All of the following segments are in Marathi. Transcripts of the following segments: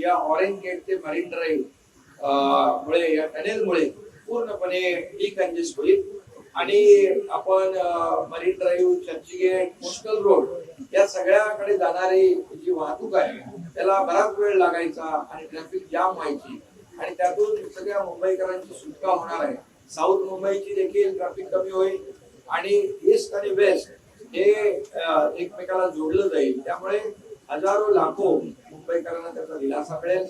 या ऑरेंज गेट ते मरीन ड्राईव्ह मुळे या टनेलमुळे पूर्णपणे डिकंजेस्ट होईल आणि आपण marine drive, Churchgate, coastal road या सगळ्याकडे जाणारी जी वाहतूक आहे त्याला बराच वेळ लागायचा आणि ट्रॅफिक जाम व्हायची आणि त्यातून सगळ्या मुंबईकरांची सुटका होणार आहे. साऊथ मुंबईची देखील ट्रॅफिक कमी होईल आणि ईस्ट आणि वेस्ट हे एकमेकाला जोडलं जाईल. त्यामुळे हजारो लाखो मुंबईकरांना त्याचा दिलासा मिळेल.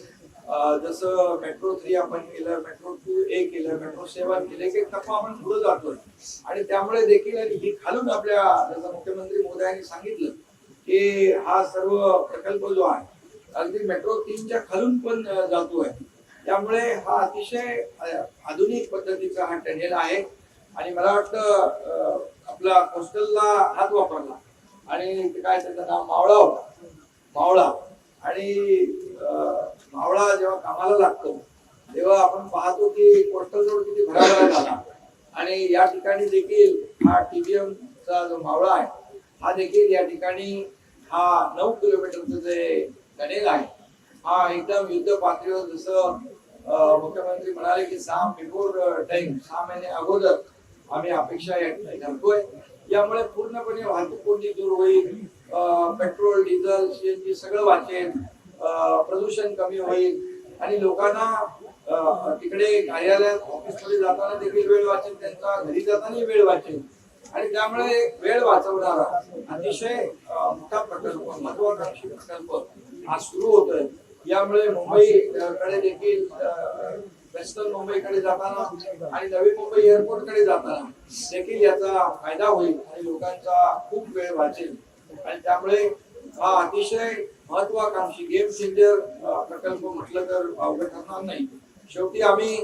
जसं मेट्रो 3 आपण केलं, मेट्रो 2A केलं, मेट्रो 7 केलं, की टप्पा आपण पुढे जातोय आणि त्यामुळे देखील ही खालून आपल्या जसं मुख्यमंत्री मोदयांनी सांगितलं की हा सर्व प्रकल्प जो आहे अगदी मेट्रो 3च्या खालून पण जातोय. त्यामुळे हा अतिशय आधुनिक पद्धतीचा हा टनेल आहे आणि मला वाटतं आपला कोस्टलला हात वापरला आणि काय त्याचं नाव मावळा होता, मावळा. आणि मावळा जेव्हा कामाला लागतो तेव्हा आपण पाहतो की कोस्टल रोड किती भराभरा झाला आणि या ठिकाणी देखील हा TBM चा जो मावळा आहे हा देखील या ठिकाणी हा 9 किलोमीटरचं जे टनेल आहे हा एकदम युद्ध पातळीवर जसं मुख्यमंत्री म्हणाले की 6 महिने अगोदर आम्ही अपेक्षा धरतोय. यामुळे पूर्णपणे वाहतूक कोंडी दूर होईल, पेट्रोल, डिझेल, CNG सगळं वाचेल, प्रदूषण कमी होईल आणि लोकांना तिकडे कार्यालयात ऑफिसमध्ये जाताना देखील वेळ वाचेल, त्यांचा घरी जाताना वेळ वाचेल आणि त्यामुळे वेळ वाचवणारा अतिशय मोठा प्रकल्प, महत्वाकांक्षी प्रकल्प हा सुरू होतोय. यामुळे मुंबईकडे देखील वेस्टर्न मुंबईकडे जाताना आणि नवी मुंबई एअरपोर्ट कडे जाताना देखील याचा फायदा होईल आणि लोकांचा खूप वेळ वाचेल आणि त्यामुळे हा अतिशय महत्वाकांक्षी गेम चेंजर प्रकल्प म्हटलं तर अवघड ठरणार नाही. शेवटी आम्ही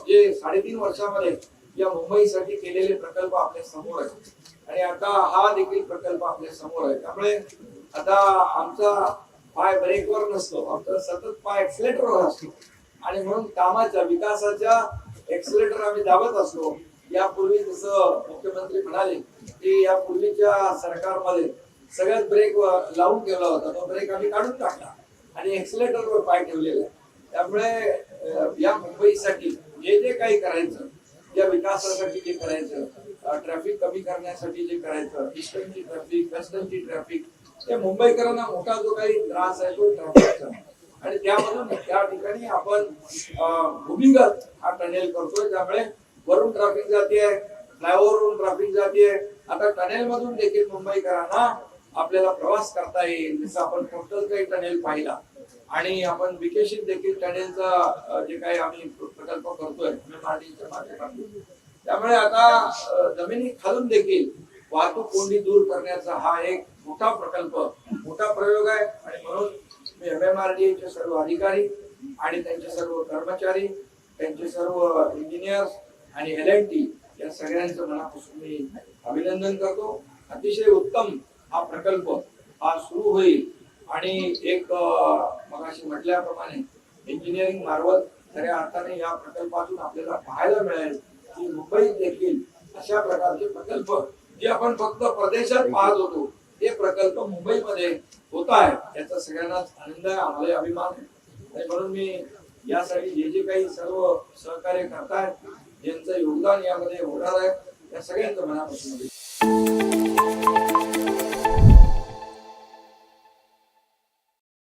जे 3.5 वर्षामध्ये या मुंबईसाठी केलेले प्रकल्प आपल्या समोर आहेत आणि आता हा देखील प्रकल्प आपल्या समोर आहे. त्यामुळे आता आमचा पाय ब्रेकवर नसतो, आमचा सतत पाय एक्सिलेटरवर असतो आणि म्हणून कामाच्या विकासाच्या एक्सिलेटर आम्ही दाबत असतो. यापूर्वी जसं मुख्यमंत्री म्हणाले की यापूर्वीच्या सरकारमध्ये सगळ्यात ब्रेक लावून ठेवला होता, तो ब्रेक आम्ही काढून टाकला आणि एक्सिलेटरवर पाय ठेवलेला आहे. त्यामुळे या मुंबईसाठी जे जे काही करायचं, या विकासासाठी जे करायचं, ट्रॅफिक कमी करण्यासाठी जे करायचं, ईस्टर्नची ट्रॅफिक, वेस्टर्नची ट्रॅफिक, ते मुंबईकरांना मोठा जो काही त्रास आहे तो ट्रॅफिकचा आणि त्यामधून त्या ठिकाणी आपण भूमिगत हा टनेल करतोय. त्यामुळे वरून ट्रॅफिक जाते, फ्लायओव्हरवरून ट्रॅफिक जाते. आता टनेल मधून देखील मुंबईकरांना आपल्याला प्रवास करता येईल. जसं आपण कोस्टलचा टनेल पाहिला आणि आपण विकेशीत देखील टनेलचा जे काही आम्ही प्रकल्प करतोय MMRDच्या माध्यमातून. त्यामुळे आता जमिनी खालून देखील वाहतूक कोंडी दूर करण्याचा हा एक मोठा प्रकल्प, मोठा प्रयोग आहे आणि म्हणून मी MMRDAचे सर्व अधिकारी आणि त्यांचे सर्व कर्मचारी, त्यांचे सर्व इंजिनियर्स आणि L&T या सगळ्यांचं मनापासून मी अभिनंदन करतो. अतिशय उत्तम हा प्रकल्प हा सुरू होईल आणि एक मगाशी म्हटल्याप्रमाणे इंजिनिअरिंग मार्वल खऱ्या अर्थाने या प्रकल्पातून आपल्याला पाहायला मिळेल की मुंबईत देखील अशा प्रकारचे प्रकल्प जे आपण फक्त प्रदेशात पाहत होतो ते प्रकल्प मुंबईमध्ये होत आहे याचा सगळ्यांनाच आनंद आहे, आम्हाला अभिमान आहे. आणि म्हणून मी यासाठी जे जे काही सर्व सहकार्य करतायत, ज्यांचं योगदान यामध्ये होणार आहे, त्या सगळ्यांचं मनापासून